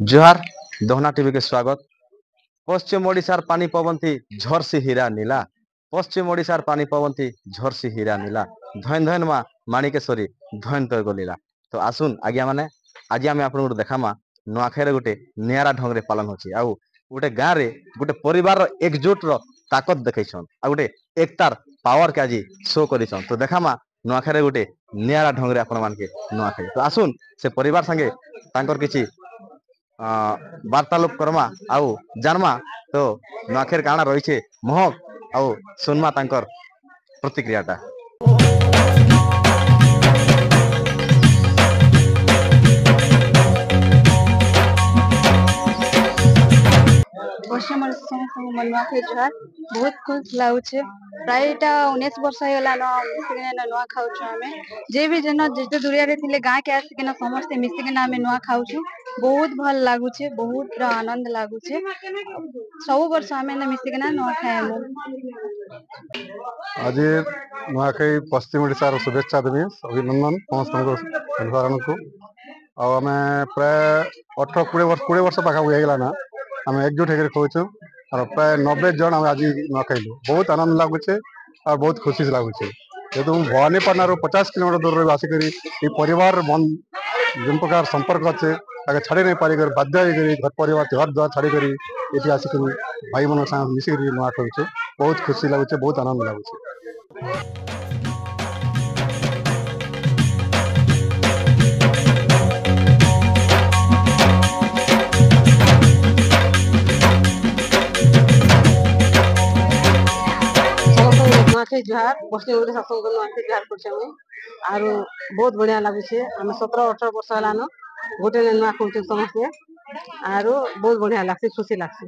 जोहार दोहना टीवी के स्वागत। पश्चिम ओडिशार पानी पवंती झरसी हीरा नीला। पश्चिम ओडिशार पानी पवंती झरसी हीरा नीला। धन धन माँ माणिकेश्वरी धन तो गलीला। तो आसुन आज्ञा माने आज आम आप देखामा नुआखाई गोटे निरा ढंग से पालन होची आउ गोटे गाँव रे गोटे परिवार एकजुट रो ताकत देखैछन आ गोटे एकतार पावर के आज शो करिछन। तो देखामा नुआखाई गोटे निरा ढंग से आपण मानके नुआखाई। तो आसुन से परिवार संगे तांकर किछि वार्तालाप करमा आउ जानमा तो नुआखेर काना रही महक आउ सुनमा तांकर प्रतिक्रियाटा। पश्चिम ओडिशा नुआखाई जुहार बहुत खुश लगुचे। प्राय 19 वर्ष होगा नुआ खाऊ आम जे भी जन जिते दूरिया थे गाँ के आसिक समस्ते मिसिकिना आम नुआ खाऊ बहुत भल लगुचे बहुत आनंद लगुचे सब वर्ष आम मिसिकिना नुआ खाएमु। आज नुआखाई पश्चिम ओडिशार शुभेच्छा देवी अभिनंदन समस्त को आम प्राय 18-20 वर्ष पाखापाखि होगा आम एकजुट होकर खाऊँ और प्राय 90 जन आम आज नुआखाइलु बहुत आनंद लगुचे और बहुत खुशी लगुचे जेहतु भवानीपाटना 50 किलोमीटर दूर आसिक परिवार जो प्रकार संपर्क अच्छे आगे छाड़ी नहीं पारिक बाध्य घर परिवार घर द्वार छाड़िक ये आसिक भाई मन साथ मिसिक नुआ खाऊे बहुत खुशी लगुचे बहुत आनंद लगुचे। नुआखाई जुहार पश्चिम ओडिशा नुआखाई जुहार कर बहुत बढ़िया लगुचे आम 17-18 वर्ष होलान गोटे नुआ खाऊँ समस्ते आरो बहुत बढ़िया लगसी खुशी लगसी।